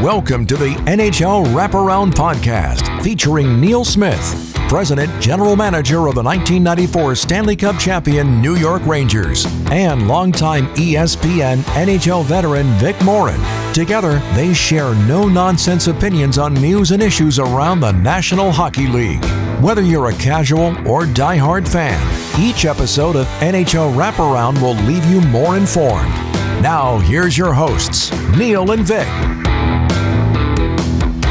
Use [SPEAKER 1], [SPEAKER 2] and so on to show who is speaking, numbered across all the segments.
[SPEAKER 1] Welcome to the NHL Wraparound podcast featuring Neil Smith, President General Manager of the 1994 Stanley Cup champion New York Rangers, and longtime ESPN NHL veteran Vic Morin. Together, they share no-nonsense opinions on news and issues around the National Hockey League. Whether you're a casual or diehard fan, each episode of NHL Wraparound will leave you more informed. Now, here's your hosts, Neil and Vic.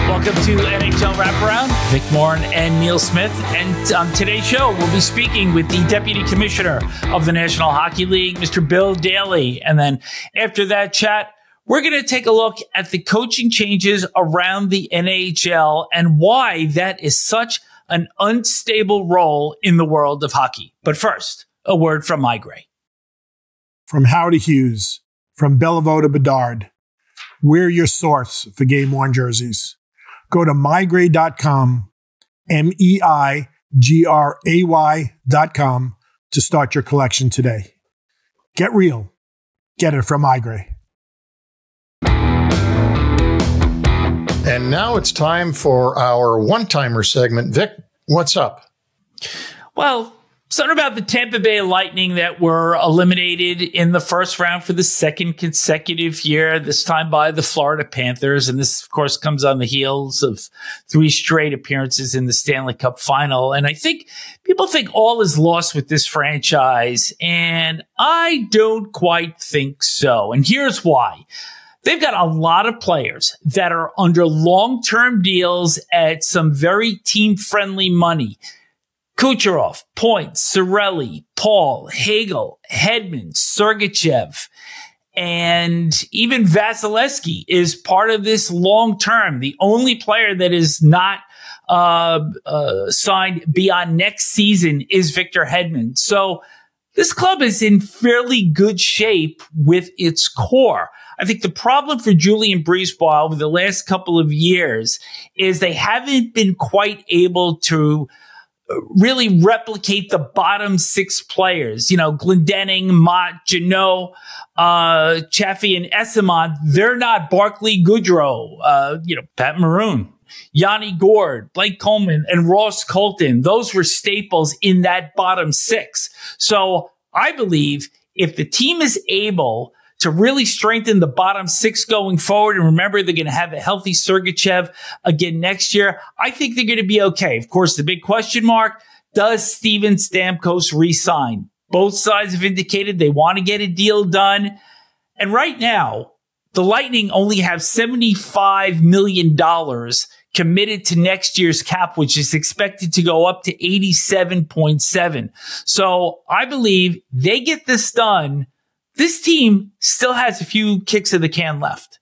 [SPEAKER 2] Welcome to NHL Wraparound. Vic Morin and Neil Smith. And on today's show, we'll be speaking with the Deputy Commissioner of the National Hockey League, Mr. Bill Daly. And then after that chat, we're going to take a look at the coaching changes around the NHL and why that is such an unstable role in the world of hockey. But first, a word from MyGray.
[SPEAKER 3] From Howe to Hughes, from Bellevue to Bedard, we're your source for game worn jerseys. Go to mygray.com, MeiGray.com to start your collection today. Get real. Get it from MyGray.
[SPEAKER 4] And now it's time for our one-timer segment. Vic, what's up?
[SPEAKER 2] Well, something about the Tampa Bay Lightning that were eliminated in the first round for the second consecutive year, this time by the Florida Panthers. And this, of course, comes on the heels of 3 straight appearances in the Stanley Cup final. And I think people think all is lost with this franchise. And I don't quite think so. And here's why. They've got a lot of players that are under long-term deals at some very team-friendly money. Kucherov, Point, Cirelli, Paul, Hagel, Hedman, Sergachev, and even Vasilevsky is part of this long-term. The only player that is not signed beyond next season is Victor Hedman. So this club is in fairly good shape with its core. I think the problem for Julien BriseBois over the last couple of years is they haven't been quite able to really replicate the bottom 6 players. You know, Glendening, Mott, Jeannot, Chaffee, and Esamon. They're not Barclay Goodrow, Pat Maroon, Yanni Gourde, Blake Coleman, and Ross Colton. Those were staples in that bottom 6. So I believe if the team is able to really strengthen the bottom 6 going forward, and remember, they're going to have a healthy Sergachev again next year, I think they're going to be okay. Of course, the big question mark, does Steven Stamkos re-sign? Both sides have indicated they want to get a deal done. And right now, the Lightning only have $75 million committed to next year's cap, which is expected to go up to 87.7. So I believe they get this done. This team still has a few kicks of the can left.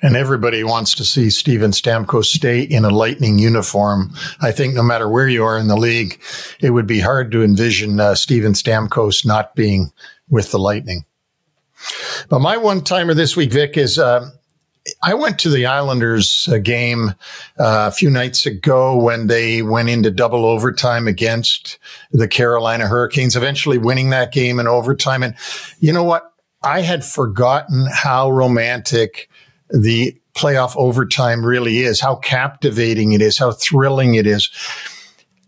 [SPEAKER 4] And everybody wants to see Steven Stamkos stay in a Lightning uniform. I think no matter where you are in the league, it would be hard to envision Steven Stamkos not being with the Lightning. But my one-timer this week, Vic, is I went to the Islanders game a few nights ago when they went into double overtime against the Carolina Hurricanes, eventually winning that game in overtime. And you know what? I had forgotten how romantic the playoff overtime really is, how captivating it is, how thrilling it is.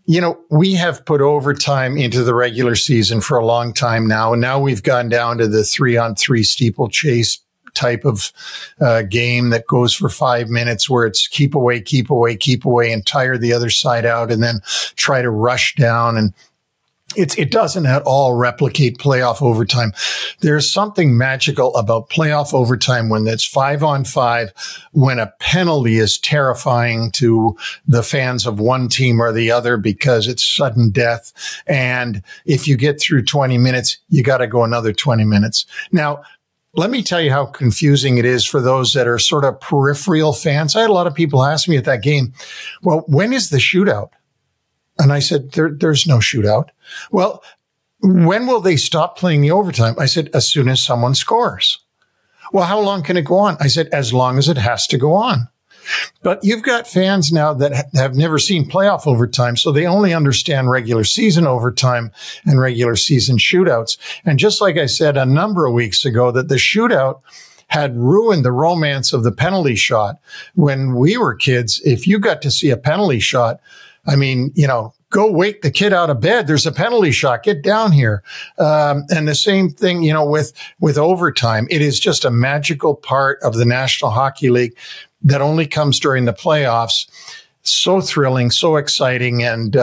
[SPEAKER 4] You know, we have put overtime into the regular season for a long time now, and now we've gone down to the 3-on-3 steeplechase type of game that goes for 5 minutes where it's keep away, and tire the other side out and then try to rush down. And it doesn't at all replicate playoff overtime. There's something magical about playoff overtime when it's 5-on-5, when a penalty is terrifying to the fans of one team or the other because it's sudden death. And if you get through 20 minutes, you got to go another 20 minutes. Now, let me tell you how confusing it is for those that are sort of peripheral fans. I had a lot of people ask me at that game, well, when is the shootout? And I said, there's no shootout. Well, when will they stop playing the overtime? I said, as soon as someone scores. Well, how long can it go on? I said, as long as it has to go on. But you've got fans now that have never seen playoff overtime, so they only understand regular season overtime and regular season shootouts. And just like I said a number of weeks ago, that the shootout had ruined the romance of the penalty shot. When we were kids, if you got to see a penalty shot, I mean, go wake the kid out of bed. There's a penalty shot. Get down here. And the same thing, with overtime. It is just a magical part of the National Hockey League that only comes during the playoffs. So thrilling, so exciting. And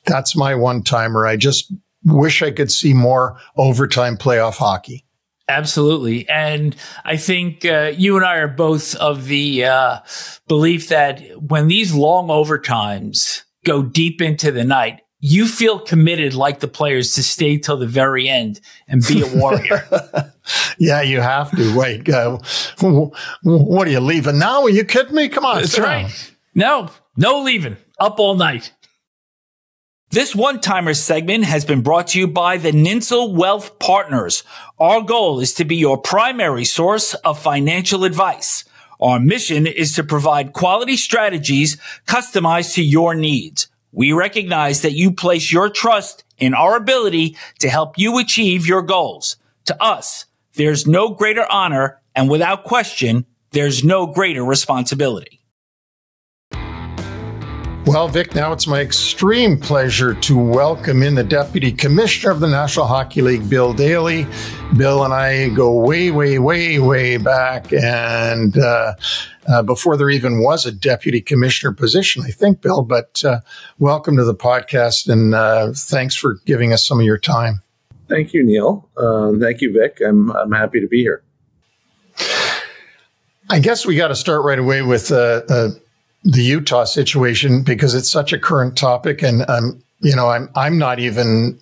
[SPEAKER 4] that's my one-timer. I just wish I could see more overtime playoff hockey.
[SPEAKER 2] Absolutely. And I think you and I are both of the belief that when these long overtimes go deep into the night, you feel committed like the players to stay till the very end and be a warrior.
[SPEAKER 4] Yeah, you have to. Wait, what are you leaving now? Are you kidding me? Come on.
[SPEAKER 2] That's right. No leaving. Up all night. This one-timer segment has been brought to you by the Ninsel Wealth Partners. Our goal is to be your primary source of financial advice. Our mission is to provide quality strategies customized to your needs. We recognize that you place your trust in our ability to help you achieve your goals. To us, there's no greater honor, and without question, there's no greater responsibility.
[SPEAKER 4] Well, Vic, now it's my extreme pleasure to welcome in the Deputy Commissioner of the National Hockey League, Bill Daly. Bill and I go way, way, way, way back. And before there even was a Deputy Commissioner position, I think, Bill. But welcome to the podcast, and thanks for giving us some of your time.
[SPEAKER 5] Thank you, Neil. Thank you, Vic. I'm happy to be here.
[SPEAKER 4] I guess we got to start right away with the Utah situation, because it's such a current topic, and I'm not even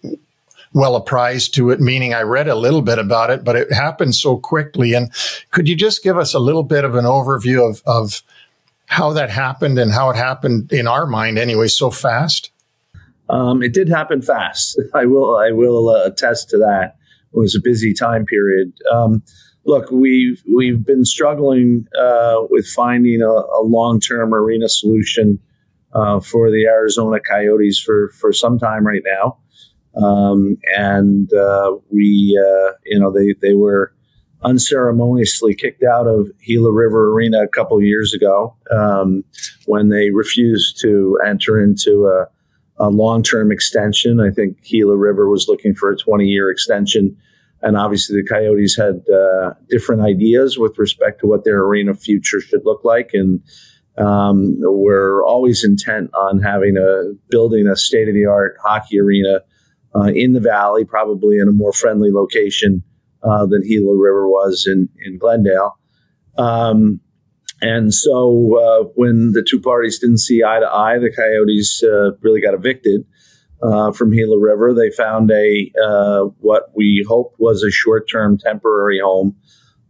[SPEAKER 4] well apprised to it, meaning I read a little bit about it, but it happened so quickly. And could you just give us a little bit of an overview of how that happened and how it happened in our mind anyway so fast?
[SPEAKER 5] It did happen fast. I will attest to that. It was a busy time period. Look, we've been struggling with finding a long-term arena solution for the Arizona Coyotes for some time right now, they were unceremoniously kicked out of Gila River Arena a couple of years ago when they refused to enter into a long-term extension. I think Gila River was looking for a 20-year extension. And obviously the Coyotes had different ideas with respect to what their arena future should look like. And we're always intent on building a state-of-the-art hockey arena in the Valley, probably in a more friendly location than Gila River was in Glendale. And so when the two parties didn't see eye to eye, the Coyotes really got evicted from Gila River. They found what we hoped was a short-term temporary home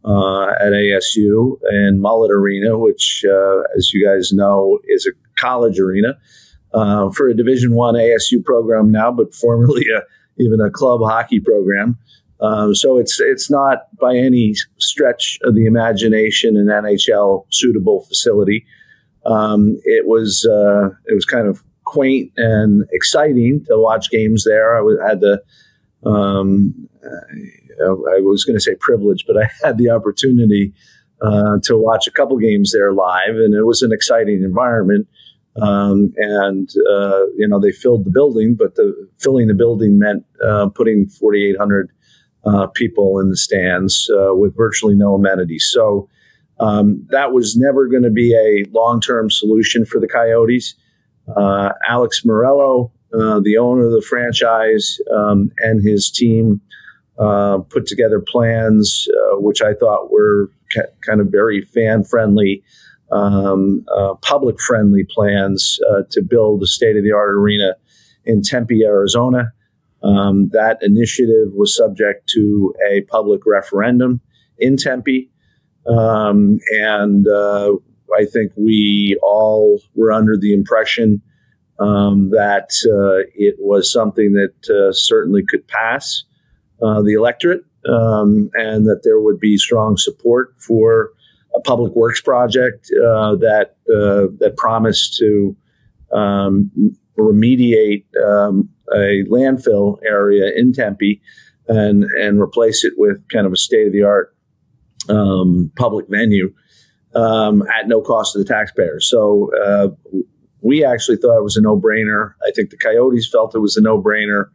[SPEAKER 5] at ASU and Mullet Arena, which, as you guys know, is a college arena for a Division I ASU program now, but formerly even a club hockey program. So it's not by any stretch of the imagination an NHL suitable facility. It was kind of quaint and exciting to watch games there. I was going to say privilege, but I had the opportunity to watch a couple games there live, and it was an exciting environment. They filled the building, but filling the building meant putting 4,800 people in the stands with virtually no amenities. So that was never going to be a long-term solution for the Coyotes. Alex Morello, the owner of the franchise, and his team put together plans which I thought were kind of very fan-friendly, public-friendly plans to build a state-of-the-art arena in Tempe, Arizona. That initiative was subject to a public referendum in Tempe. I think we all were under the impression that it was something that certainly could pass the electorate, and that there would be strong support for a public works project that promised to remediate a landfill area in Tempe and replace it with kind of a state-of-the-art public venue at no cost to the taxpayer. So we actually thought it was a no-brainer. I think the Coyotes felt it was a no-brainer.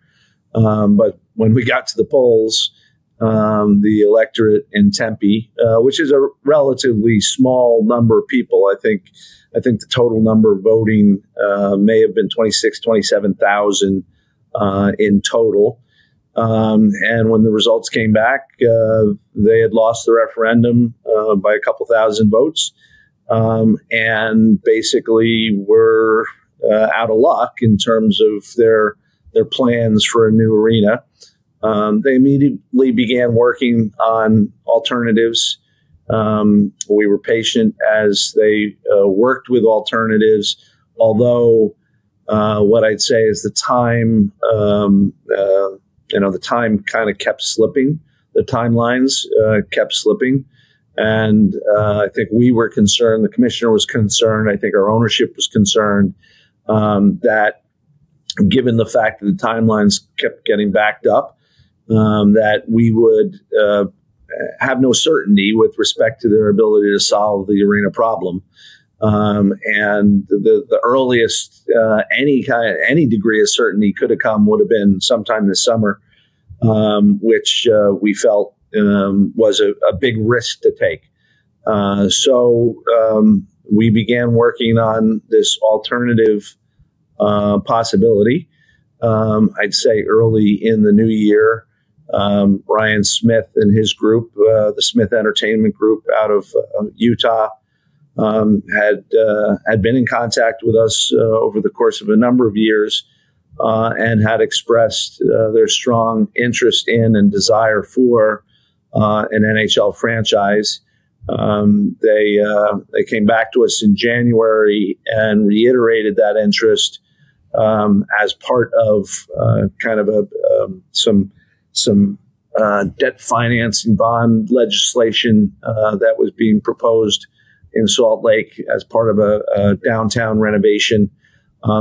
[SPEAKER 5] But when we got to the polls, the electorate in Tempe, which is a relatively small number of people, I think the total number voting may have been 27,000 in total. And when the results came back, they had lost the referendum by a couple thousand votes, and basically were out of luck in terms of their plans for a new arena. They immediately began working on alternatives. We were patient as they worked with alternatives, although what I'd say is the time kind of kept slipping. The timelines kept slipping. And I think we were concerned, the commissioner was concerned, I think our ownership was concerned that given the fact that the timelines kept getting backed up, that we would have no certainty with respect to their ability to solve the arena problem. And the earliest any degree of certainty could have come would have been sometime this summer, which we felt was a big risk to take. So we began working on this alternative possibility. I'd say early in the new year, Ryan Smith and his group, the Smith Entertainment Group out of Utah, had been in contact with us over the course of a number of years and had expressed their strong interest in and desire for an NHL franchise. They came back to us in January and reiterated that interest as part of kind of some debt financing bond legislation that was being proposed in Salt Lake as part of a downtown renovation.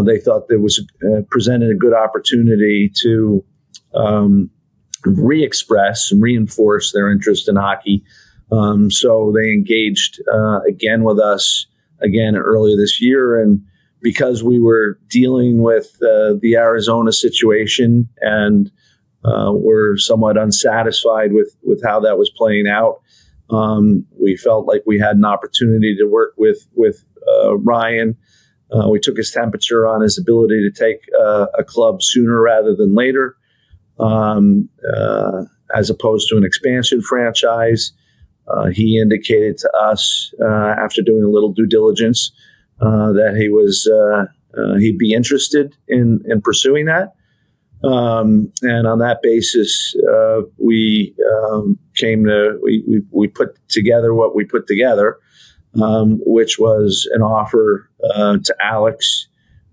[SPEAKER 5] They thought there was presented a good opportunity to re-express and reinforce their interest in hockey. So they engaged again with us earlier this year. And because we were dealing with the Arizona situation and were somewhat unsatisfied with how that was playing out, we felt like we had an opportunity to work with Ryan. We took his temperature on his ability to take a club sooner rather than later, as opposed to an expansion franchise. He indicated to us after doing a little due diligence that he'd be interested in pursuing that. And on that basis, we put together what we put together, which was an offer to Alex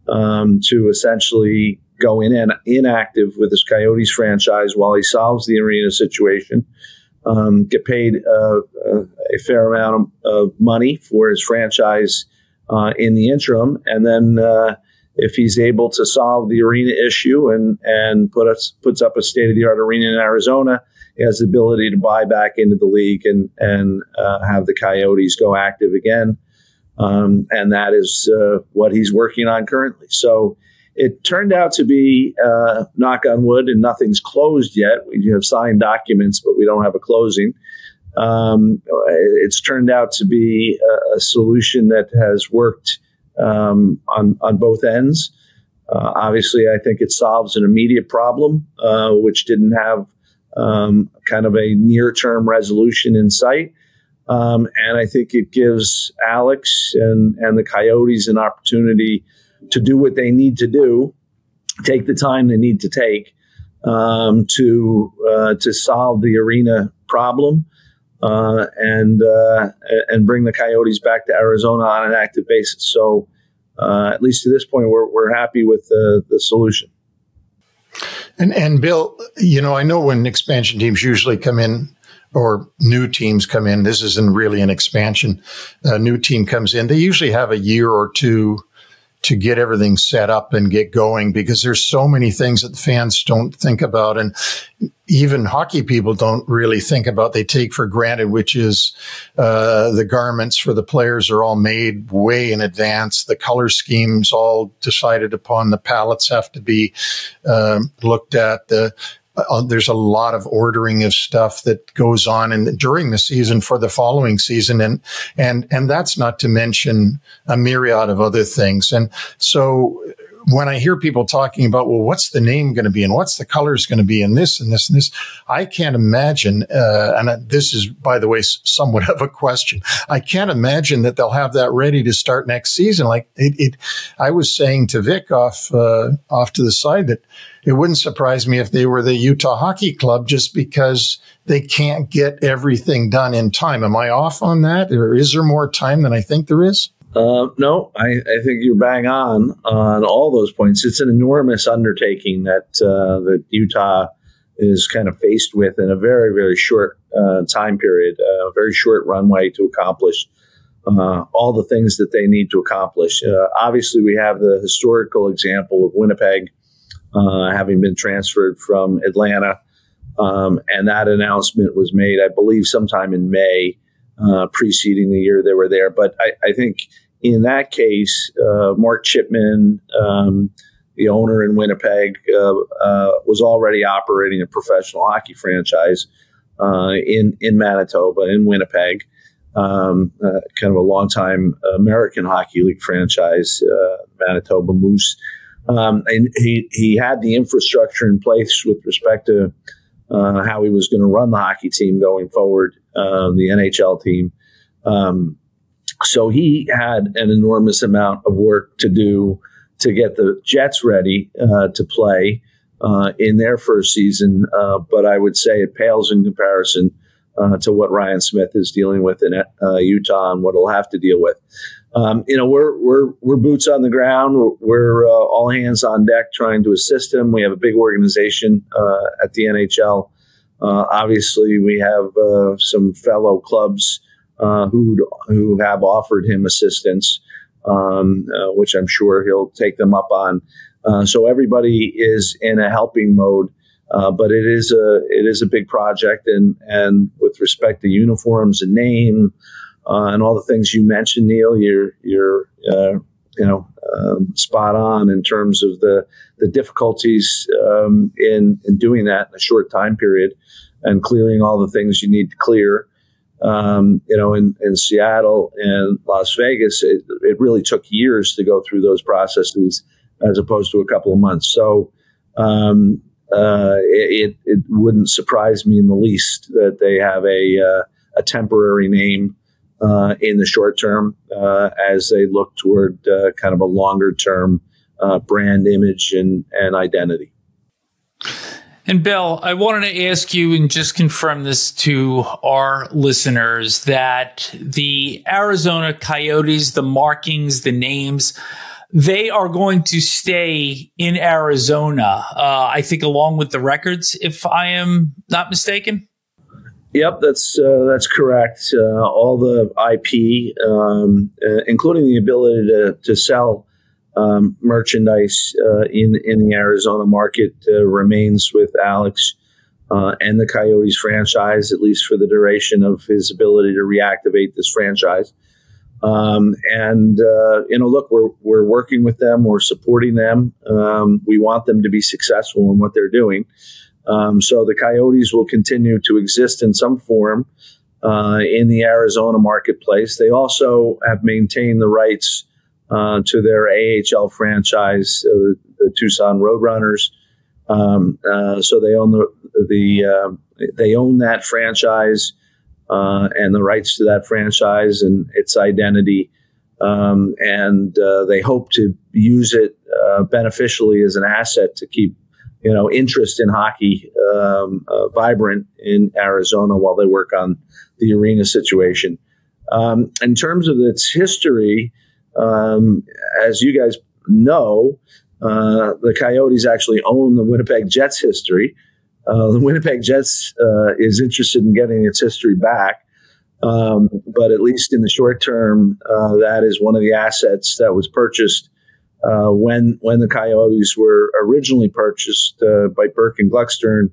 [SPEAKER 5] to essentially go inactive with his Coyotes franchise while he solves the arena situation, get paid a fair amount of money for his franchise in the interim, and then if he's able to solve the arena issue and puts up a state-of-the-art arena in Arizona, he has the ability to buy back into the league and have the Coyotes go active again. And that is what he's working on currently. So it turned out to be, knock on wood, and nothing's closed yet. We have signed documents, but we don't have a closing. It's turned out to be a solution that has worked on both ends. Obviously, I think it solves an immediate problem, which didn't have kind of a near-term resolution in sight. And I think it gives Alex and the Coyotes an opportunity to do what they need to do, take the time they need to take to solve the arena problem and bring the Coyotes back to Arizona on an active basis. So at least to this point, we're happy with the solution.
[SPEAKER 4] And Bill, I know when expansion teams usually come in, or new teams come in, this isn't really an expansion. A new team comes in, they usually have a year or two to get everything set up and get going, because there's so many things that fans don't think about, and even hockey people don't really think about. They take for granted, which is the garments for the players are all made way in advance. The color schemes all decided upon. The palettes have to be looked at. There's a lot of ordering of stuff that goes on during the season for the following season. And that's not to mention a myriad of other things. And so when I hear people talking about, well, what's the name going to be and what's the colors going to be and this and this and this, I can't imagine, and this is, by the way, somewhat of a question. I can't imagine that they'll have that ready to start next season. Like I was saying to Vic off to the side that it wouldn't surprise me if they were the Utah Hockey Club, just because they can't get everything done in time. Am I off on that? Or is there more time than I think there is?
[SPEAKER 5] No, I think you're bang on all those points. It's an enormous undertaking that Utah is kind of faced with in a very, very short time period, a very short runway to accomplish all the things that they need to accomplish. Obviously, we have the historical example of Winnipeg having been transferred from Atlanta, and that announcement was made, I believe, sometime in May, preceding the year they were there. But I think in that case, Mark Chipman, the owner in Winnipeg, was already operating a professional hockey franchise in Manitoba, in Winnipeg, kind of a longtime American Hockey League franchise, Manitoba Moose. And he had the infrastructure in place with respect to how he was going to run the hockey team going forward, the NHL team. So he had an enormous amount of work to do to get the Jets ready to play in their first season. But I would say it pales in comparison to what Ryan Smith is dealing with in Utah and what he'll have to deal with. We're boots on the ground. We're all hands on deck trying to assist him. We have a big organization at the NHL. Obviously, we have some fellow clubs who have offered him assistance, which I'm sure he'll take them up on. So everybody is in a helping mode, but it is a big project. And with respect to uniforms and name and all the things you mentioned, Neil, you're spot on in terms of the difficulties in doing that in a short time period and clearing all the things you need to clear. In Seattle and Las Vegas, it really took years to go through those processes as opposed to a couple of months. So it wouldn't surprise me in the least that they have a temporary name in the short term as they look toward kind of a longer term brand image and identity.
[SPEAKER 2] And Bill, I wanted to ask you and just confirm this to our listeners that the Arizona Coyotes, the markings, the names, they are going to stay in Arizona, I think, along with the records, if I am not mistaken.
[SPEAKER 5] Yep, that's correct. All the IP, including the ability to sell merchandise in the Arizona market, remains with Alex and the Coyotes franchise, at least for the duration of his ability to reactivate this franchise. Look, we're working with them. We're supporting them. We want them to be successful in what they're doing. So the Coyotes will continue to exist in some form in the Arizona marketplace. They also have maintained the rights to their AHL franchise, the Tucson Roadrunners. So they own they own that franchise and the rights to that franchise and its identity. They hope to use it beneficially as an asset to keep interest in hockey vibrant in Arizona while they work on the arena situation. In terms of its history, as you guys know, the Coyotes actually own the Winnipeg Jets history. The Winnipeg Jets is interested in getting its history back, but at least in the short term, that is one of the assets that was purchased when the Coyotes were originally purchased by Burke and Gluckstern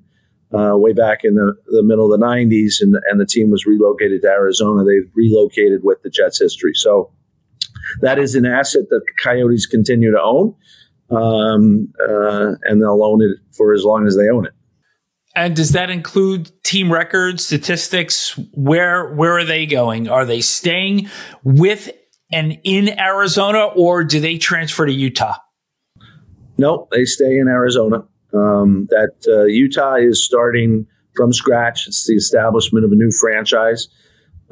[SPEAKER 5] way back in the middle of the 90s, and the team was relocated to Arizona. They relocated with the Jets' history. So that is an asset that the Coyotes continue to own, and they'll own it for as long as they own it.
[SPEAKER 2] And does that include team records, statistics? Where are they going? Are they staying with and in Arizona, or do they transfer to Utah?
[SPEAKER 5] No, they stay in Arizona. Utah is starting from scratch. It's the establishment of a new franchise.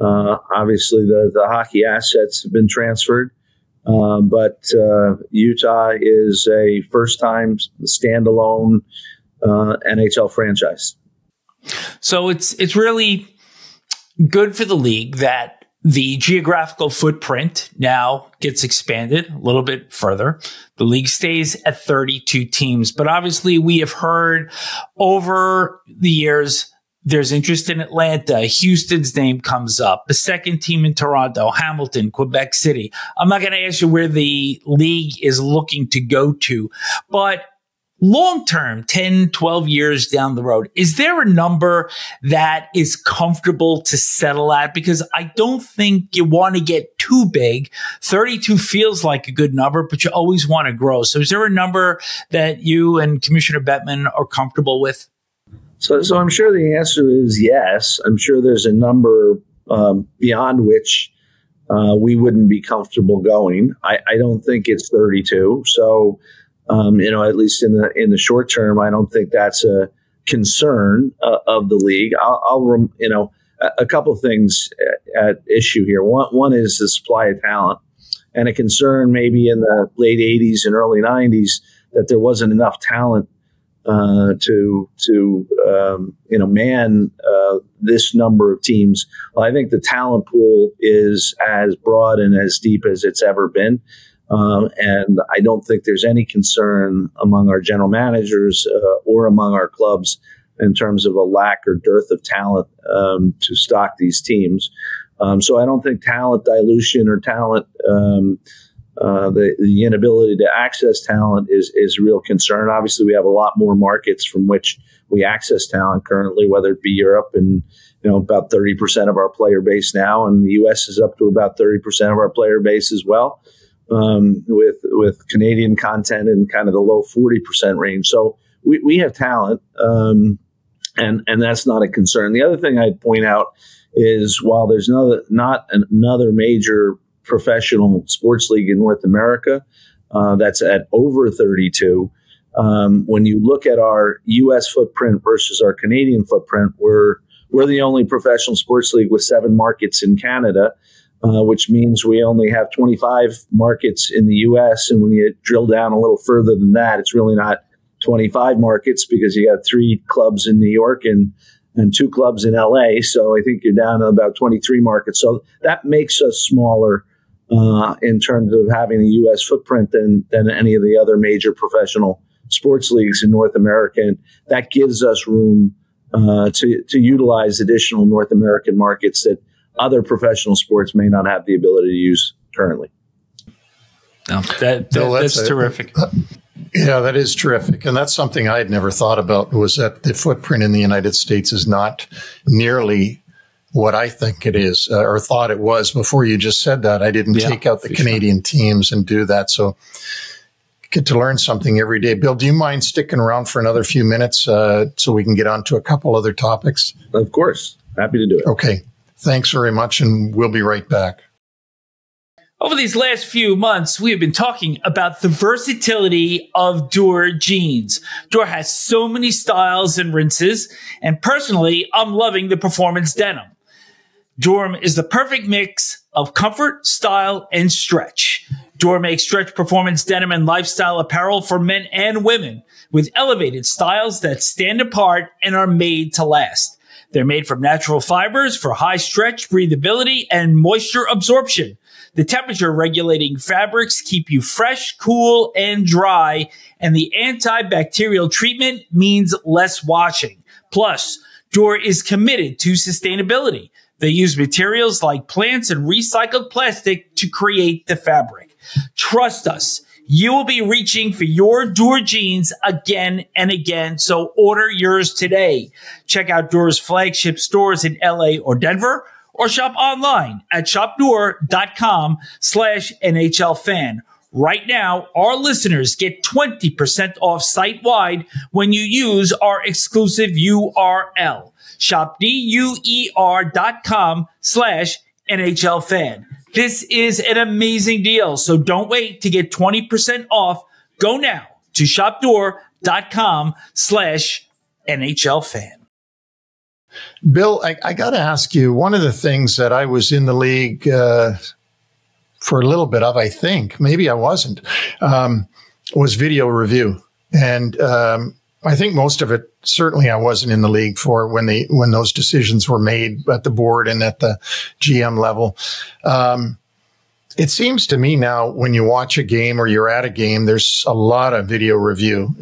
[SPEAKER 5] Obviously, the hockey assets have been transferred, but Utah is a first-time standalone NHL franchise.
[SPEAKER 2] So it's really good for the league that the geographical footprint now gets expanded a little bit further. The league stays at 32 teams, but obviously we have heard over the years there's interest in Atlanta. Houston's name comes up. The second team in Toronto, Hamilton, Quebec City. I'm not going to ask you where the league is looking to go to, but long-term, 10, 12 years down the road, is there a number that is comfortable to settle at? Because I don't think you want to get too big. 32 feels like a good number, but you always want to grow. So is there a number that you and Commissioner Bettman are comfortable with?
[SPEAKER 5] So I'm sure the answer is yes. I'm sure there's a number beyond which we wouldn't be comfortable going. I don't think it's 32. So at least in the short term, I don't think that's a concern of the league. A couple of things at issue here. One is the supply of talent, and a concern maybe in the late 80s and early 90s that there wasn't enough talent to man this number of teams. Well, I think the talent pool is as broad and as deep as it's ever been. And I don't think there's any concern among our general managers or among our clubs in terms of a lack or dearth of talent to stock these teams. So I don't think talent dilution or talent, the inability to access talent is a real concern. Obviously, we have a lot more markets from which we access talent currently, whether it be Europe and about 30% of our player base now, and the U.S. is up to about 30% of our player base as well. With Canadian content in kind of the low 40% range. So we have talent, and that's not a concern. The other thing I'd point out is while there's not another major professional sports league in North America that's at over 32, when you look at our U.S. footprint versus our Canadian footprint, we're the only professional sports league with 7 markets in Canada. Which means we only have 25 markets in the U.S. And when you drill down a little further than that, it's really not 25 markets because you got 3 clubs in New York and 2 clubs in L.A. So I think you're down to about 23 markets. So that makes us smaller in terms of having a U.S. footprint than any of the other major professional sports leagues in North America. And that gives us room to utilize additional North American markets that other professional sports may not have the ability to use currently.
[SPEAKER 2] No, that's terrific.
[SPEAKER 4] Yeah, that is terrific. And that's something I had never thought about, was that the footprint in the United States is not nearly what I think it is or thought it was before you just said that. I didn't take out the Canadian teams and do that. So get to learn something every day. Bill, do you mind sticking around for another few minutes so we can get on to a couple other topics?
[SPEAKER 5] Of course. Happy to do it.
[SPEAKER 4] Okay. Thanks very much, and we'll be right back.
[SPEAKER 2] Over these last few months, we have been talking about the versatility of Dura jeans. Dura has so many styles and rinses, and personally, I'm loving the performance denim. Dura is the perfect mix of comfort, style, and stretch. Dura makes stretch performance denim and lifestyle apparel for men and women with elevated styles that stand apart and are made to last. They're made from natural fibers for high stretch, breathability, and moisture absorption. The temperature regulating fabrics keep you fresh, cool, and dry, and the antibacterial treatment means less washing. Plus, Dura is committed to sustainability. They use materials like plants and recycled plastic to create the fabric. Trust us. You will be reaching for your Door jeans again and again, so order yours today. Check out Door's flagship stores in LA or Denver, or shop online at shopdoor.com/NHL fan. Right now, our listeners get 20% off site-wide when you use our exclusive URL. Shop DUER.com/NHL fan. This is an amazing deal, so don't wait to get 20% off. Go now to shopdoor.com/NHL fan.
[SPEAKER 4] Bill, I got to ask you, one of the things that I was in the league for a little bit of, I think, maybe I wasn't, was video review. And I think most of it, certainly I wasn't in the league for when those decisions were made at the board and at the GM level. It seems to me now when you watch a game or you're at a game, there's a lot of video review.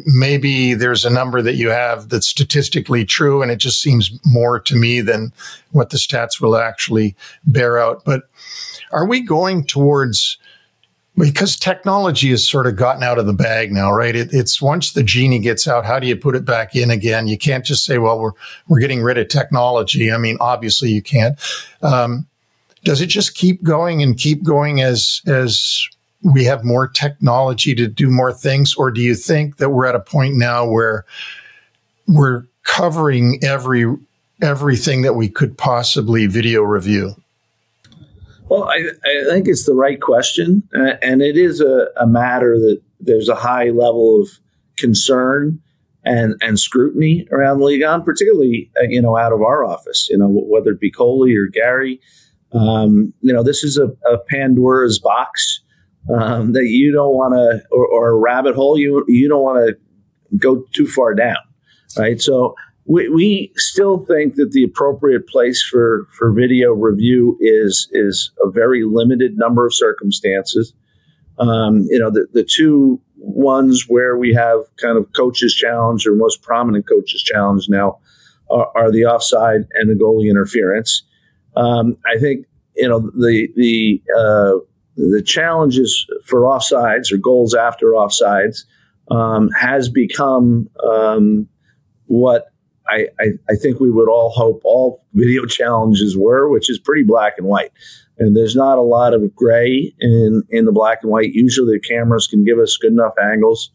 [SPEAKER 4] Maybe there's a number that you have that's statistically true, and it just seems more to me than what the stats will actually bear out. But are we going towards, because technology has sort of gotten out of the bag now, right? It's once the genie gets out, how do you put it back in again? You can't just say, well, we're getting rid of technology. I mean, obviously you can't. Does it just keep going as we have more technology to do more things? Or do you think that we're at a point now where we're covering everything that we could possibly video review?
[SPEAKER 5] Well, I think it's the right question. And it is a matter that there's a high level of concern and scrutiny around the league on, particularly, out of our office, whether it be Coley or Gary. This is a Pandora's box that you don't want to, or a rabbit hole you don't want to go too far down, right? So we still think that the appropriate place for video review is a very limited number of circumstances. The two ones where we have kind of coaches challenge, or most prominent coaches challenge now, are the offside and the goalie interference. I think, the challenges for offsides or goals after offsides has become what I think we would all hope all video challenges were, which is pretty black and white. And there's not a lot of gray in the black and white. Usually the cameras can give us good enough angles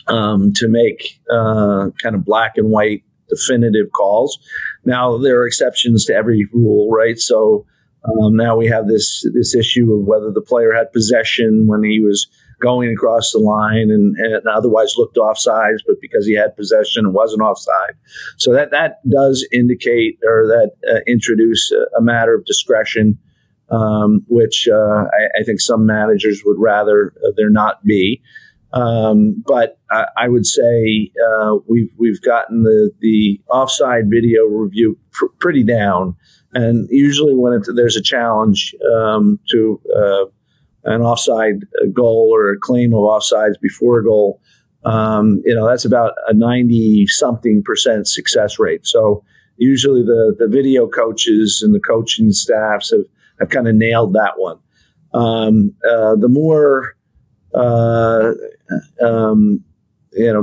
[SPEAKER 5] to make kind of black and white definitive calls. Now, there are exceptions to every rule, right? So now we have this issue of whether the player had possession when he was going across the line and otherwise looked offsides, but because he had possession, it wasn't offside. So that does indicate, or that introduce a matter of discretion, which I think some managers would rather there not be. But I would say we've gotten the offside video review pretty down, and usually when there's a challenge to an offside goal or a claim of offsides before a goal, that's about a 90-something% success rate. So usually the video coaches and the coaching staffs have kind of nailed that one. The more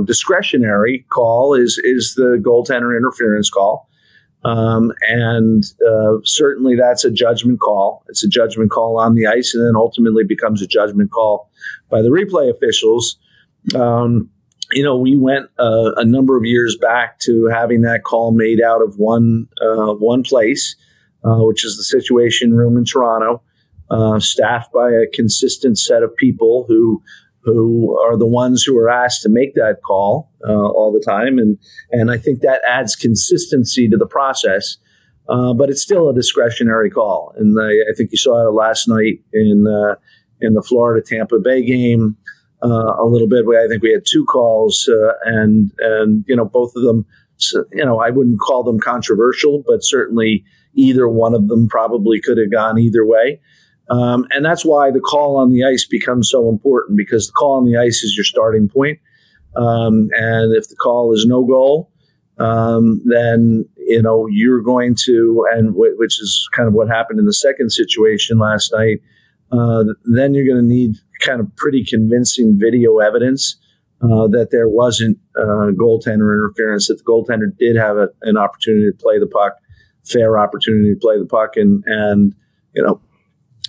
[SPEAKER 5] discretionary call is the goaltender interference call. Certainly that's a judgment call. It's a judgment call on the ice, and then ultimately becomes a judgment call by the replay officials. We went a number of years back to having that call made out of one place, which is the Situation Room in Toronto, staffed by a consistent set of people who are the ones who are asked to make that call all the time. And I think that adds consistency to the process, but it's still a discretionary call. And I think you saw it last night in the Florida Tampa Bay game a little bit. I think we had two calls and both of them, I wouldn't call them controversial, but certainly either one of them probably could have gone either way. And that's why the call on the ice becomes so important, because the call on the ice is your starting point. And if the call is no goal, then, you're going to, and which is kind of what happened in the second situation last night, then you're going to need kind of pretty convincing video evidence that there wasn't goaltender interference, that the goaltender did have an opportunity to play the puck, fair opportunity to play the puck. And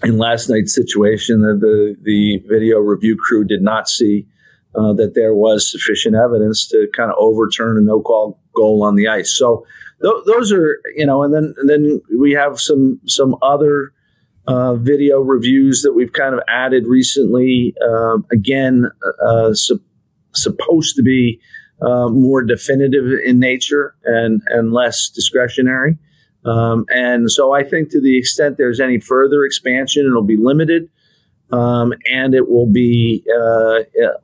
[SPEAKER 5] in last night's situation, the video review crew did not see that there was sufficient evidence to kind of overturn a no-call goal on the ice. So those are, and then we have some other video reviews that we've kind of added recently. Supposed to be more definitive in nature and less discretionary. And so I think to the extent there's any further expansion, it'll be limited. And it will be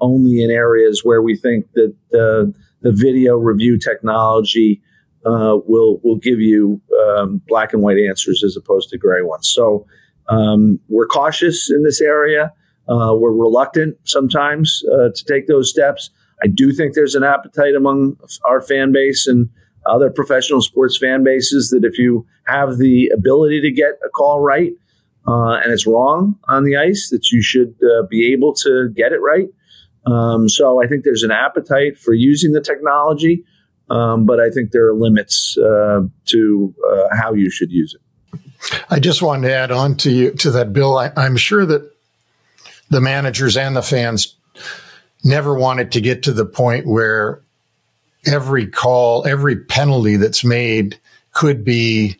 [SPEAKER 5] only in areas where we think that the video review technology will give you black and white answers as opposed to gray ones. So we're cautious in this area. We're reluctant sometimes to take those steps. I do think there's an appetite among our fan base and other professional sports fan bases that if you have the ability to get a call right and it's wrong on the ice, that you should be able to get it right. So I think there's an appetite for using the technology, but I think there are limits to how you should use it.
[SPEAKER 4] I just wanted to add on to that, Bill. I'm sure that the managers and the fans never wanted to get to the point where every call, every penalty that's made could be,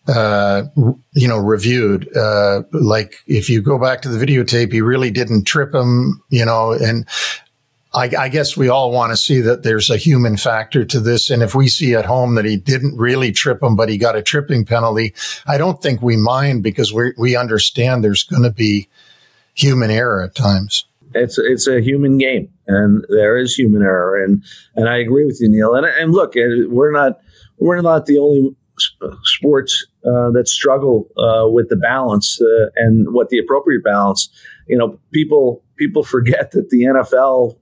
[SPEAKER 4] reviewed. Like if you go back to the videotape, he really didn't trip him, and I guess we all want to see that there's a human factor to this. And if we see at home that he didn't really trip him, but he got a tripping penalty, I don't think we mind because we understand there's going to be human error at times.
[SPEAKER 5] It's a human game, and there is human error, and I agree with you, Neil. And look, we're not the only sports that struggle with the balance and what the appropriate balance. People forget that the NFL,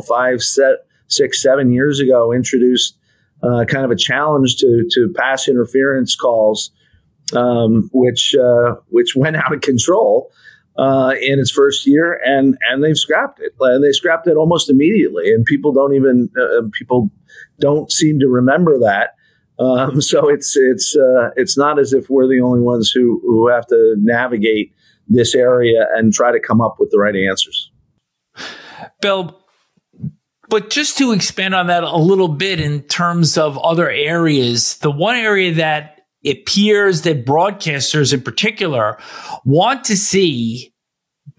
[SPEAKER 5] 5, 6, 7 years ago, introduced kind of a challenge to pass interference calls, which went out of control in its first year, and they've scrapped it. They scrapped it almost immediately, and people don't seem to remember that. So it's not as if we're the only ones who have to navigate this area and try to come up with the right answers.
[SPEAKER 2] Bill, but just to expand on that a little bit in terms of other areas, the one area that it appears that broadcasters in particular want to see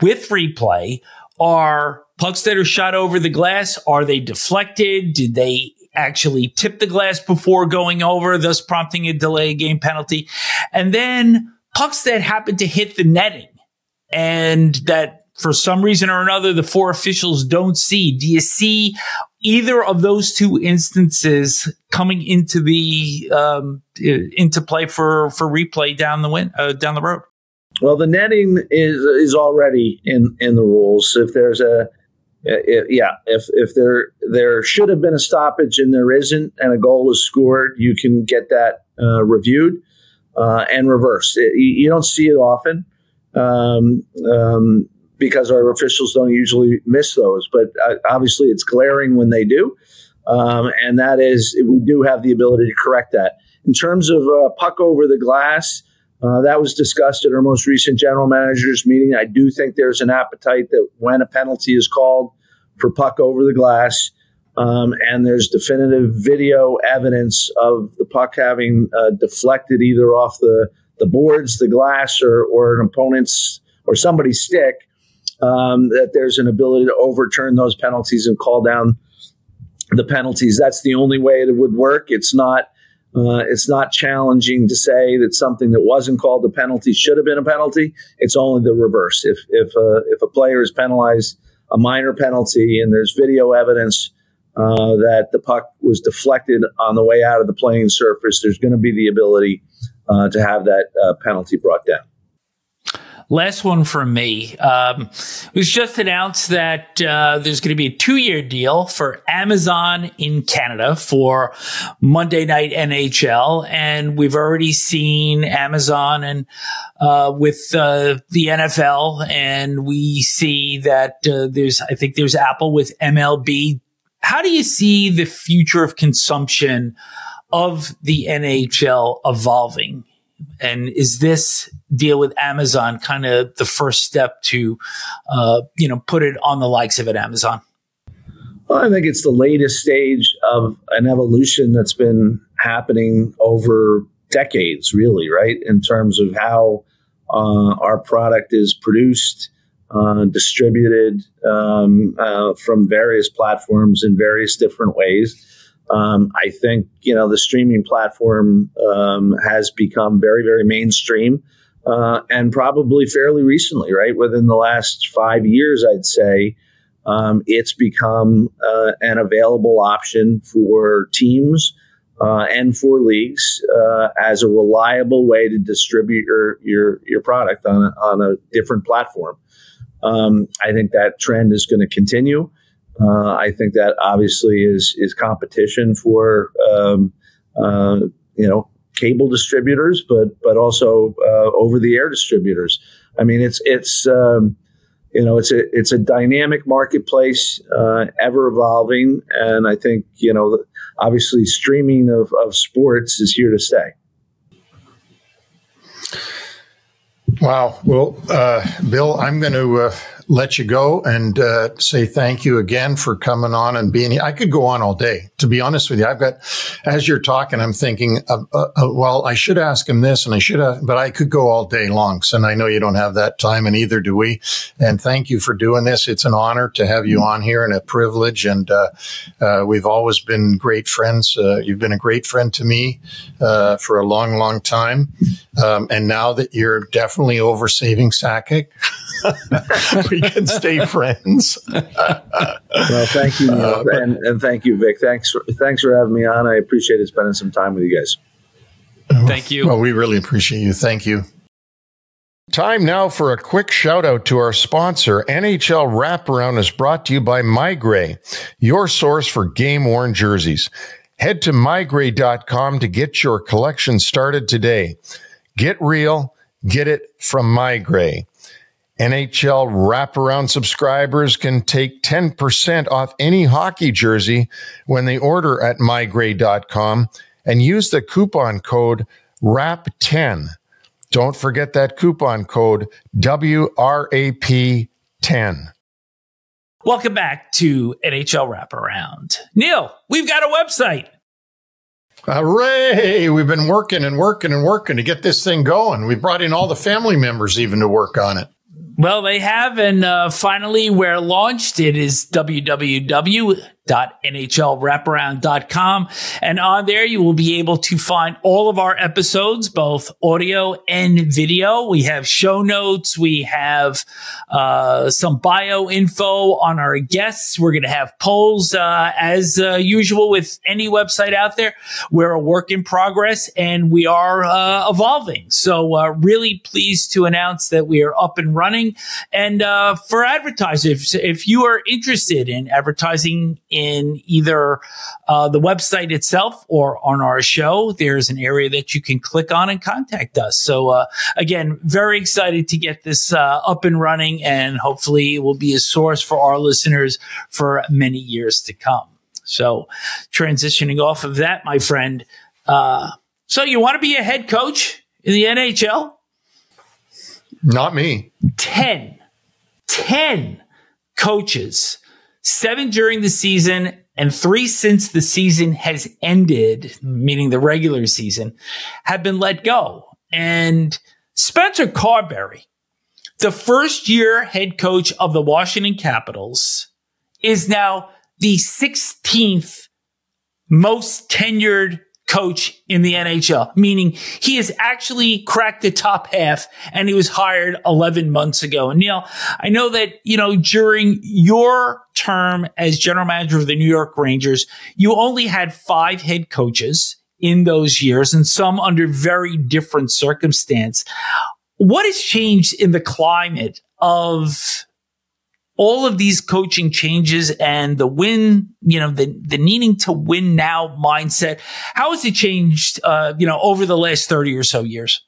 [SPEAKER 2] with replay are pucks that are shot over the glass. Are they deflected? Did they actually tip the glass before going over, thus prompting a delay game penalty? And then pucks that happen to hit the netting and that for some reason or another, the four officials don't see. Do you see either of those two instances coming into the into play for replay down the road?
[SPEAKER 5] Well, the netting is already in the rules. If there's if there should have been a stoppage and there isn't, and a goal is scored, you can get that reviewed and reversed. You don't see it often because our officials don't usually miss those, but obviously it's glaring when they do, and that is we do have the ability to correct that. In terms of puck over the glass, that was discussed at our most recent general managers meeting. I do think there's an appetite that when a penalty is called for puck over the glass, and there's definitive video evidence of the puck having deflected either off the boards, the glass, or an opponent's or somebody's stick, that there's an ability to overturn those penalties and call down the penalties. That's the only way it would work. It's not challenging to say that something that wasn't called a penalty should have been a penalty. It's only the reverse. If a player is penalized a minor penalty and there's video evidence that the puck was deflected on the way out of the playing surface, there's going to be the ability to have that penalty brought down.
[SPEAKER 2] Last one from me. It was just announced that there's going to be a 2-year deal for Amazon in Canada for Monday Night NHL. And we've already seen Amazon and with the NFL. And we see that there's Apple with MLB. How do you see the future of consumption of the NHL evolving? And is this deal with Amazon kind of the first step to, put it on the likes of Amazon?
[SPEAKER 5] Well, I think it's the latest stage of an evolution that's been happening over decades, really, right? In terms of how our product is produced, distributed from various platforms in various different ways. I think, the streaming platform has become very, very mainstream and probably fairly recently, right? Within the last 5 years, I'd say it's become an available option for teams and for leagues as a reliable way to distribute your product on a different platform. I think that trend is going to continue. I think that obviously is competition for cable distributors, but also over the air distributors. I mean, it's a dynamic marketplace, ever evolving, and I think obviously streaming of sports is here to stay.
[SPEAKER 4] Wow. Well, Bill, I'm going to let you go and say thank you again for coming on and being here. I could go on all day, to be honest with you. As you're talking, I'm thinking, well, I should ask him this and but I could go all day long. So, and I know you don't have that time, and neither do we. And thank you for doing this. It's an honor to have you on here and a privilege. And we've always been great friends. You've been a great friend to me for a long, long time. And now that you're definitely over saving Sakic, we can stay friends.
[SPEAKER 5] Well, thank you, Neil, and thank you, Vic. Thanks for having me on. I appreciated spending some time with you guys.
[SPEAKER 2] Thank you.
[SPEAKER 4] Well, we really appreciate you. Thank you. Time now for a quick shout out to our sponsor. NHL Wraparound is brought to you by MyGray, your source for game-worn jerseys. Head to mygray.com to get your collection started today. Get real, get it from MyGray. NHL Wraparound subscribers can take 10% off any hockey jersey when they order at mygray.com and use the coupon code WRAP10. Don't forget that coupon code WRAP10.
[SPEAKER 2] Welcome back to NHL Wraparound. Neil, we've got a website.
[SPEAKER 4] Hooray! We've been working to get this thing going. We brought in all the family members even to work on it.
[SPEAKER 2] Well, they have, and finally, we're launched. It is www.nhlwraparound.com. And on there, you will be able to find all of our episodes, both audio and video. We have show notes. We have some bio info on our guests. We're going to have polls, as usual with any website out there. We're a work in progress, and we are evolving. So really pleased to announce that we are up and running. And for advertisers, if you are interested in advertising in either the website itself or on our show, there's an area that you can click on and contact us. So again, very excited to get this up and running, and hopefully it will be a source for our listeners for many years to come. So transitioning off of that, my friend, so you want to be a head coach in the NHL?
[SPEAKER 4] Not me.
[SPEAKER 2] 10 coaches, 7 during the season and 3 since the season has ended, meaning the regular season, have been let go. And Spencer Carberry, the first-year head coach of the Washington Capitals, is now the 16th most tenured coach in the NHL, meaning he has actually cracked the top half, and he was hired 11 months ago. And Neil, I know that, during your term as general manager of the New York Rangers, you only had 5 head coaches in those years, and some under very different circumstance. What has changed in the climate of all of these coaching changes and the win, the needing to win now mindset? How has it changed, over the last 30 or so years?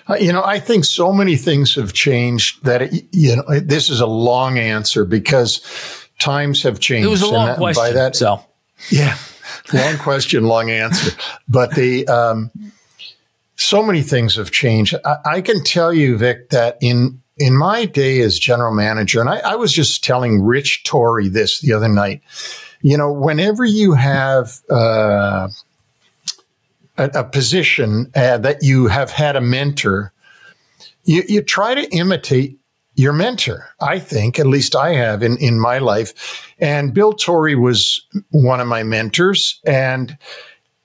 [SPEAKER 4] I think so many things have changed that, this is a long answer because times have changed.
[SPEAKER 2] It was a long question.
[SPEAKER 4] Yeah, long question, long answer. But so many things have changed. I can tell you, Vic, that in my day as general manager, and I was just telling Rich Torrey this the other night, whenever you have a position that you have had a mentor, you try to imitate your mentor. I think, at least I have in my life. And Bill Torrey was one of my mentors, and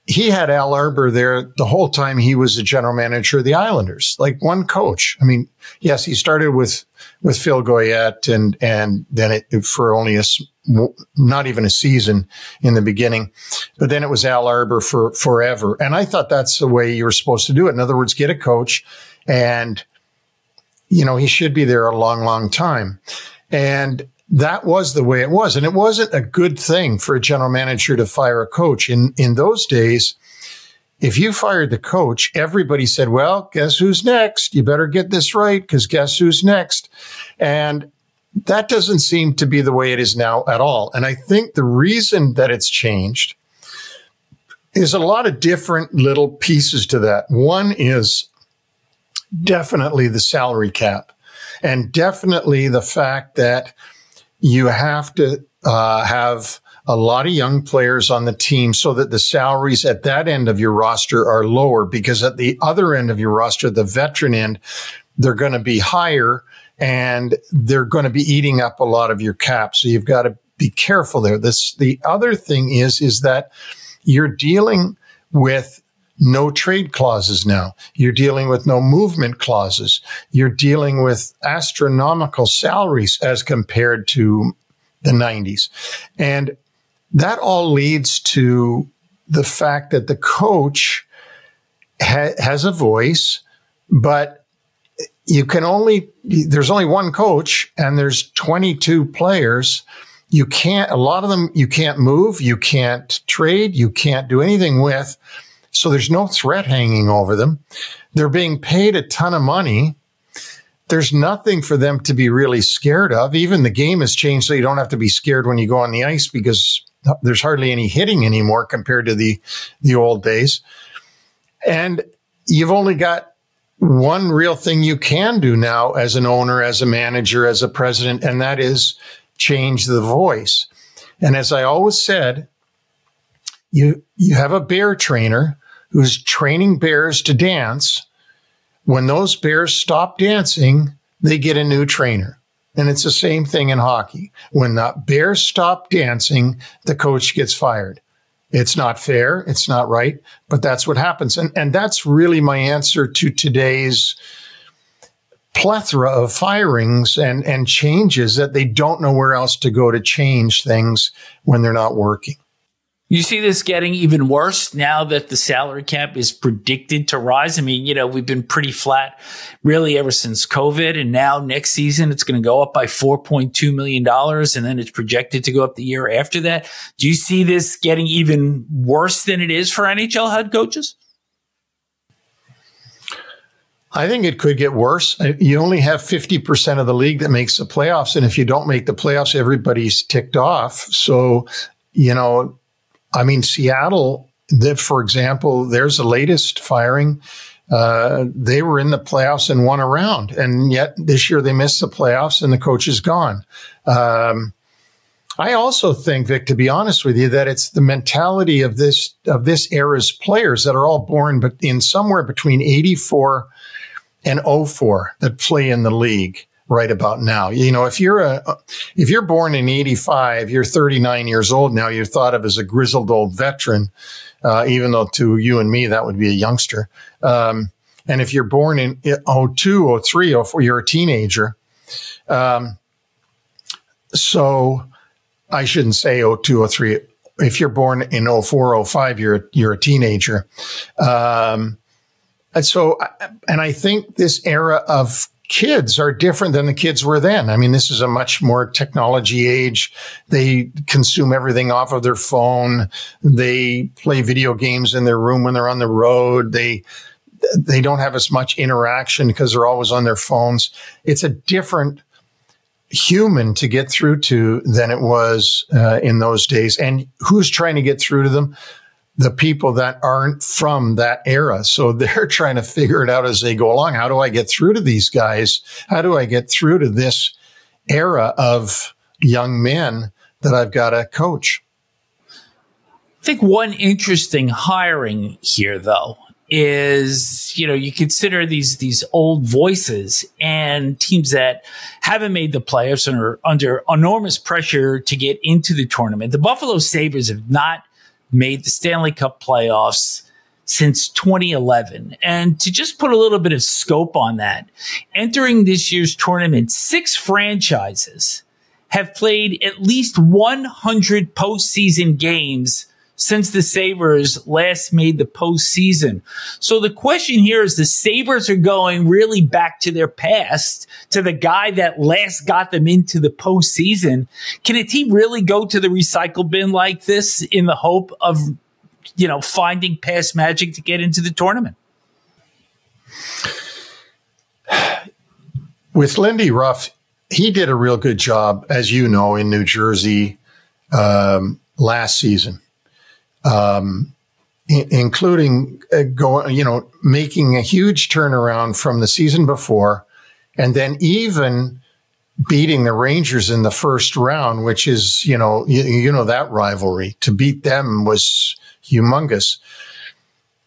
[SPEAKER 4] he had Al Arbour there the whole time he was the general manager of the Islanders, like one coach. I mean, yes, he started with Phil Goyette and then for only not even a season in the beginning, but then it was Al Arbour for forever. And I thought that's the way you were supposed to do it. In other words, get a coach and, he should be there a long, long time. And that was the way it was. And it wasn't a good thing for a general manager to fire a coach. In those days, if you fired the coach, everybody said, well, guess who's next? You better get this right because guess who's next? And that doesn't seem to be the way it is now at all. And I think the reason that it's changed is a lot of different little pieces to that. One is definitely the salary cap, and definitely the fact that you have to have a lot of young players on the team so that the salaries at that end of your roster are lower, because at the other end of your roster, the veteran end, they're going to be higher and they're going to be eating up a lot of your cap. So you've got to be careful there. The other thing is that you're dealing with no trade clauses now. You're dealing with no movement clauses. You're dealing with astronomical salaries as compared to the 90s. And that all leads to the fact that the coach has a voice, but there's only one coach and there's 22 players. A lot of them you can't move, you can't trade, you can't do anything with. So there's no threat hanging over them. They're being paid a ton of money. There's nothing for them to be really scared of. Even the game has changed, so you don't have to be scared when you go on the ice because there's hardly any hitting anymore compared to the old days. And you've only got one real thing you can do now as an owner, as a manager, as a president, and that is change the voice. And as I always said, you have a bear trainer who's training bears to dance. When those bears stop dancing, they get a new trainer. And it's the same thing in hockey. When the bears stop dancing, the coach gets fired. It's not fair. It's not right, but that's what happens. And that's really my answer to today's plethora of firings and changes, that they don't know where else to go to change things when they're not working.
[SPEAKER 2] You see this getting even worse now that the salary cap is predicted to rise. I mean, we've been pretty flat really ever since COVID. And now next season, it's going to go up by $4.2 million. And then it's projected to go up the year after that. Do you see this getting even worse than it is for NHL head coaches?
[SPEAKER 4] I think it could get worse. You only have 50% of the league that makes the playoffs. And if you don't make the playoffs, everybody's ticked off. So, Seattle, for example, there's the latest firing. They were in the playoffs and won a round, and yet this year they missed the playoffs and the coach is gone. I also think, Vic, to be honest with you, that it's the mentality of this era's players that are all born but in somewhere between 84 and 04 that play in the league right about now. If you're born in 85, you're 39 years old now, you're thought of as a grizzled old veteran, even though to you and me, that would be a youngster. And if you're born in 02, 03, 04, you're a teenager. So I shouldn't say 02, 03. If you're born in 04, 05, you're a teenager. And I think this era of kids are different than the kids were then. I mean, this is a much more technology age. They consume everything off of their phone. They play video games in their room when they're on the road. They don't have as much interaction because they're always on their phones. It's a different human to get through to than it was in those days. And who's trying to get through to them? The people that aren't from that era. So they're trying to figure it out as they go along. How do I get through to these guys? How do I get through to this era of young men that I've got to coach?
[SPEAKER 2] I think one interesting hiring here, though, is, you consider these old voices and teams that haven't made the playoffs and are under enormous pressure to get into the tournament. The Buffalo Sabres have not made the Stanley Cup playoffs since 2011. And to just put a little bit of scope on that, entering this year's tournament, 6 franchises have played at least 100 postseason games since the Sabres last made the postseason. So the question here is, the Sabres are going really back to their past, to the guy that last got them into the postseason. Can a team really go to the recycle bin like this in the hope of, finding past magic to get into the tournament?
[SPEAKER 4] With Lindy, Ruff, he did a real good job, as you know, in New Jersey last season. Including making a huge turnaround from the season before, and then even beating the Rangers in the first round, which is, that rivalry. To beat them was humongous.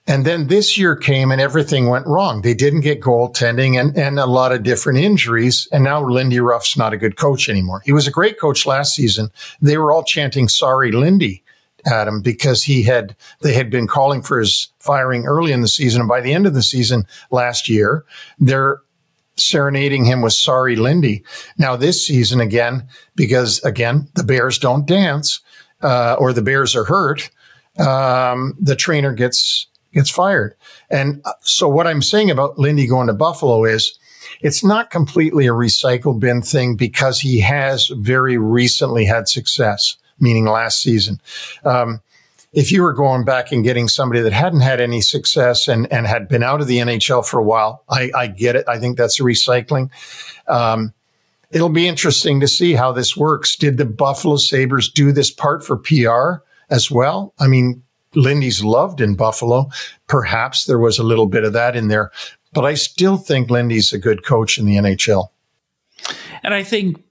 [SPEAKER 4] And then this year came and everything went wrong. They didn't get goaltending and a lot of different injuries. And now Lindy Ruff's not a good coach anymore. He was a great coach last season. They were all chanting, "Sorry, Lindy," at him because they had been calling for his firing early in the season. And by the end of the season last year, they're serenading him with "Sorry, Lindy." Now this season again, because again, the Bears don't dance, or the Bears are hurt, the trainer gets fired. And so what I'm saying about Lindy going to Buffalo is, it's not completely a recycle bin thing because he has very recently had success, meaning last season. If you were going back and getting somebody that hadn't had any success and had been out of the NHL for a while, I get it. I think that's recycling. It'll be interesting to see how this works. Did the Buffalo Sabres do this part for PR as well? I mean, Lindy's loved in Buffalo. Perhaps there was a little bit of that in there, but I still think Lindy's a good coach in the NHL.
[SPEAKER 2] And I think,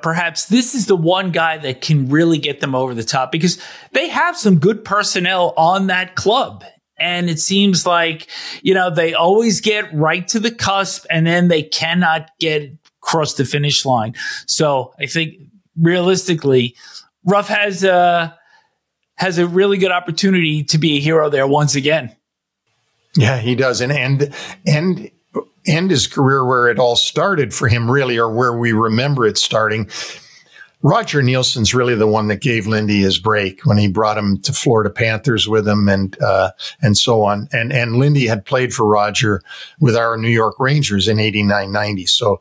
[SPEAKER 2] perhaps this is the one guy that can really get them over the top, because they have some good personnel on that club. And it seems like, they always get right to the cusp and then they cannot get across the finish line. So I think realistically, Ruff has a really good opportunity to be a hero there once again.
[SPEAKER 4] Yeah, he does. And end his career where it all started for him, really, or where we remember it starting. Roger Nielsen's really the one that gave Lindy his break when he brought him to Florida Panthers with him and so on. And Lindy had played for Roger with our New York Rangers in 89-90. So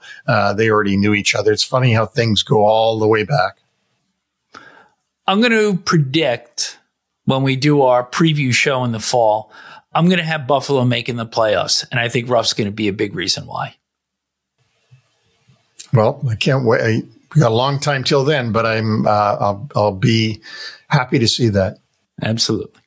[SPEAKER 4] they already knew each other. It's funny how things go all the way back.
[SPEAKER 2] I'm going to predict when we do our preview show in the fall, I'm going to have Buffalo making the playoffs, and I think Ruff's going to be a big reason why.
[SPEAKER 4] Well, I can't wait. We got a long time till then, but I'll be happy to see that.
[SPEAKER 2] Absolutely.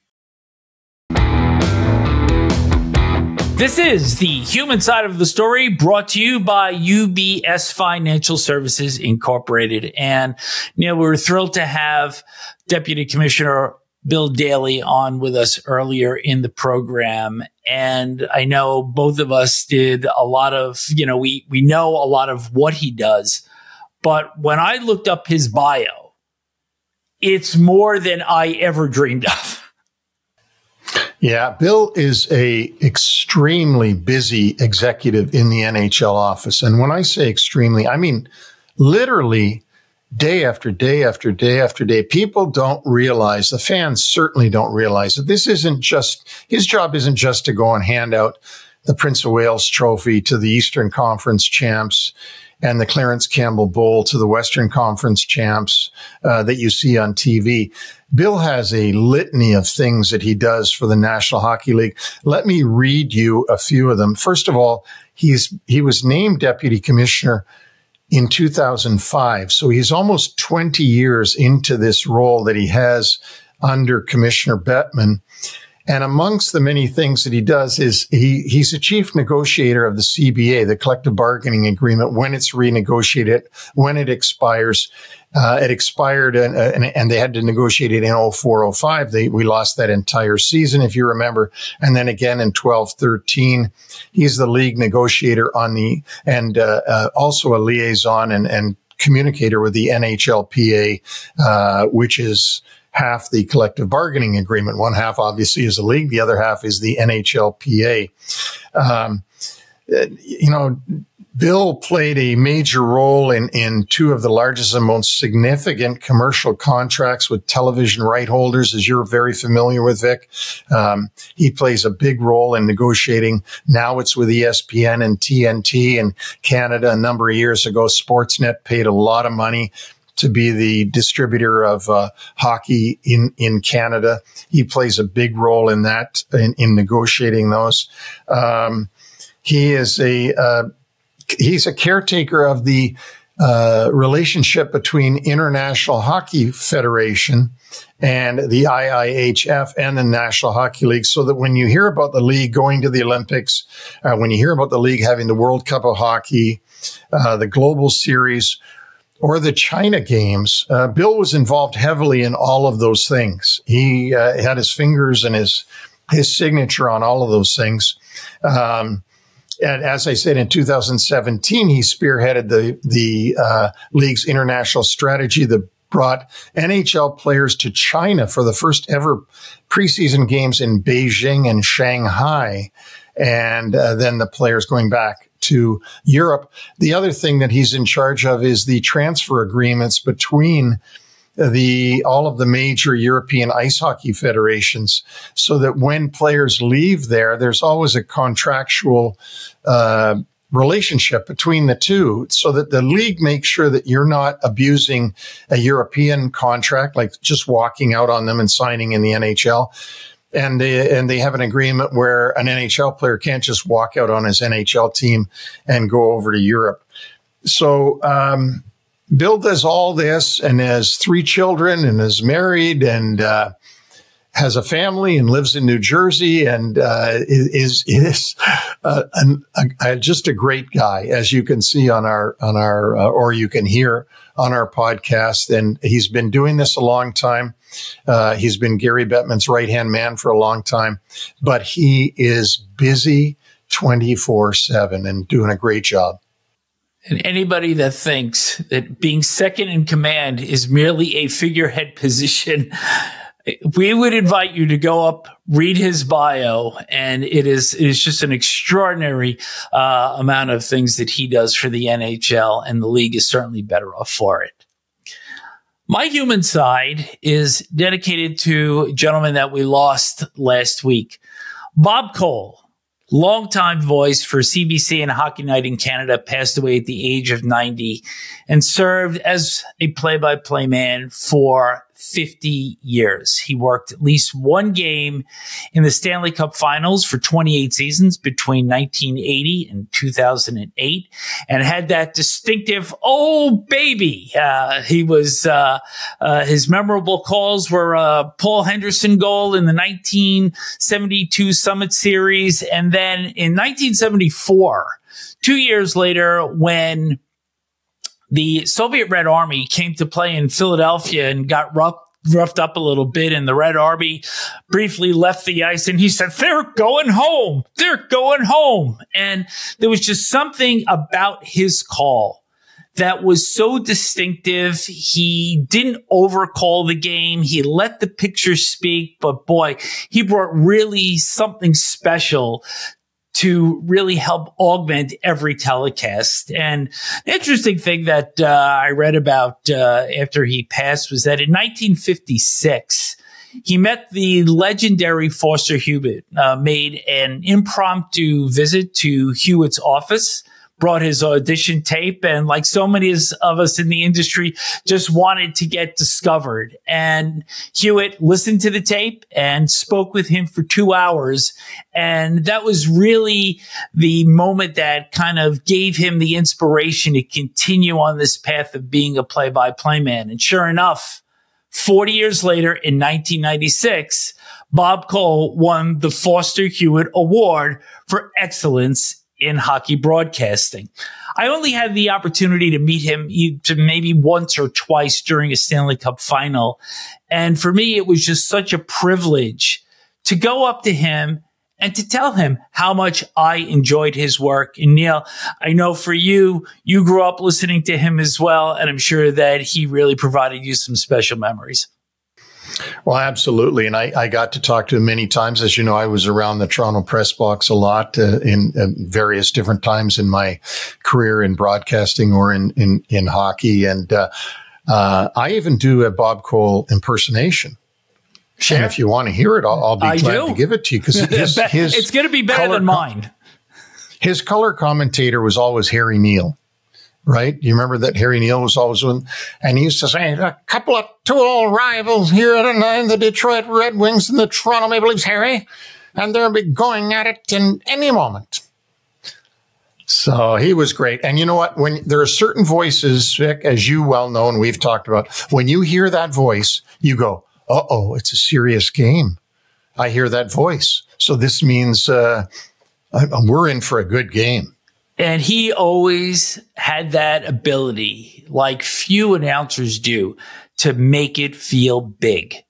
[SPEAKER 2] This is the human side of the story, brought to you by UBS Financial Services Incorporated. And Neil, we were thrilled to have Deputy Commissioner Bill Daly on with us earlier in the program. And I know both of us did a lot of, we know a lot of what he does. But when I looked up his bio, it's more than I ever dreamed of.
[SPEAKER 4] Yeah, Bill is a extremely busy executive in the NHL office. And when I say extremely, I mean literally day after day after day after day. People don't realize, the fans certainly don't realize that this isn't just, his job isn't just to go and hand out the Prince of Wales Trophy to the Eastern Conference champs, and the Clarence Campbell Bowl to the Western Conference champs that you see on TV. Bill has a litany of things that he does for the National Hockey League. Let me read you a few of them. First of all, he was named deputy commissioner in 2005. So he's almost 20 years into this role that he has under Commissioner Bettman. And amongst the many things that he does is he's a chief negotiator of the CBA, the collective bargaining agreement, when it's renegotiated, when it expires. It expired and they had to negotiate it in 04-05. We lost that entire season, if you remember. And then again in 12-13, he's the league negotiator and also a liaison and communicator with the NHLPA, which is half the collective bargaining agreement. One half obviously is the league. The other half is the NHLPA. Bill played a major role in two of the largest and most significant commercial contracts with television right holders, as you're very familiar with, Vic. He plays a big role in negotiating. Now it's with ESPN and TNT in Canada. A number of years ago, Sportsnet paid a lot of money to be the distributor of hockey in Canada. He plays a big role in that, in negotiating those. He's a caretaker of the relationship between International Hockey Federation and the IIHF and the National Hockey League, so that when you hear about the league going to the Olympics, when you hear about the league having the World Cup of Hockey, the Global Series, or the China Games, Bill was involved heavily in all of those things. He had his fingers and his signature on all of those things. And as I said, in 2017, he spearheaded the league's international strategy that brought NHL players to China for the first ever preseason games in Beijing and Shanghai, and then the players going back to Europe. The other thing that he's in charge of is the transfer agreements between all of the major European ice hockey federations, so that when players leave there's always a contractual relationship between the two, so that the league makes sure that you're not abusing a European contract, like just walking out on them and signing in the NHL. And they have an agreement where an NHL player can't just walk out on his NHL team and go over to Europe. So Bill does all this and has 3 children and is married and has a family and lives in New Jersey and is just a great guy, as you can see on our or you can hear on our podcast. And he's been doing this a long time. He's been Gary Bettman's right-hand man for a long time, but he is busy 24/7 and doing a great job.
[SPEAKER 2] And anybody that thinks that being second in command is merely a figurehead position, we would invite you to go up, read his bio, and it is just an extraordinary amount of things that he does for the NHL, and the league is certainly better off for it. My human side is dedicated to a gentleman that we lost last week. Bob Cole, longtime voice for CBC and Hockey Night in Canada, passed away at the age of 90 and served as a play-by-play man for 50 years. He worked at least one game in the Stanley Cup Finals for 28 seasons between 1980 and 2008, and had that distinctive "oh baby." He was his memorable calls were Paul Henderson goal in the 1972 Summit Series, and then in 1974, 2 years later, when the Soviet Red Army came to play in Philadelphia and got roughed up a little bit, and the Red Army briefly left the ice, and he said, "They're going home. They're going home." And there was just something about his call that was so distinctive. He didn't overcall the game. He let the picture speak, but boy, he brought really something special to really help augment every telecast. And the interesting thing that I read about after he passed was that in 1956, he met the legendary Foster Hewitt, made an impromptu visit to Hewitt's office, brought his audition tape, and like so many of us in the industry, just wanted to get discovered. And Hewitt listened to the tape and spoke with him for 2 hours. And that was really the moment that kind of gave him the inspiration to continue on this path of being a play-by-play man. And sure enough, 40 years later, in 1996, Bob Cole won the Foster Hewitt Award for Excellence in Hockey Broadcasting. I only had the opportunity to meet him maybe once or twice during a Stanley Cup final. And for me, it was just such a privilege to go up to him and to tell him how much I enjoyed his work. And Neil, I know for you, you grew up listening to him as well, and I'm sure that he really provided you some special memories.
[SPEAKER 4] Well, absolutely. And I got to talk to him many times. As you know, I was around the Toronto press box a lot in various different times in my career in broadcasting or in hockey. And I even do a Bob Cole impersonation. Sure. And if you want to hear it, I'll be glad to give it to you, because
[SPEAKER 2] it's going to be better than mine.
[SPEAKER 4] His color commentator was always Harry Neal. Right? You remember that Harry Neal was always one, and he used to say, a couple of two old rivals here tonight, the Detroit Red Wings and the Toronto Maple Leafs, Harry, and they'll be going at it in any moment. So he was great. And you know what? When there are certain voices, Vic, as you well know, and we've talked about, when you hear that voice, you go, uh-oh, it's a serious game. I hear that voice. So this means we're in for a good game.
[SPEAKER 2] And he always had that ability, like few announcers do, to make it feel big.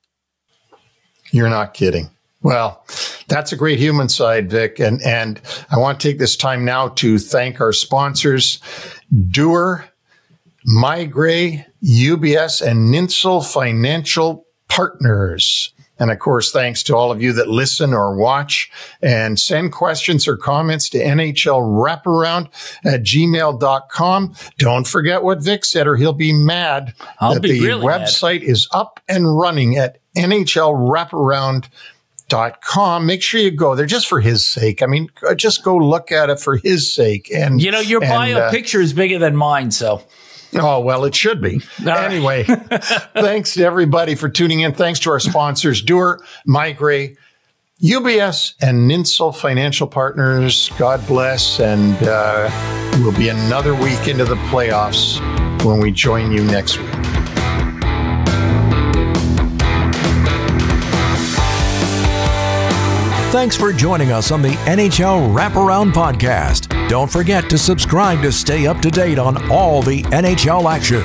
[SPEAKER 4] You're not kidding. Well, that's a great human side, Vic. And I want to take this time now to thank our sponsors, Doer, Migray, UBS, and Ninsel Financial Partners. And of course, thanks to all of you that listen or watch and send questions or comments to NHLWraparound@gmail.com. Don't forget what Vic said, or he'll be mad that the website is up and running at NHLWraparound.com. Make sure you go there just for his sake. I mean, just go look at it for his sake. And
[SPEAKER 2] you know, your bio picture is bigger than mine, so.
[SPEAKER 4] Oh, well, it should be. Anyway, thanks to everybody for tuning in. Thanks to our sponsors, Doer, Migray, UBS, and Ninsel Financial Partners. God bless. And we'll be another week into the playoffs when we join you next week.
[SPEAKER 1] Thanks for joining us on the NHL Wraparound podcast. Don't forget to subscribe to stay up to date on all the NHL action.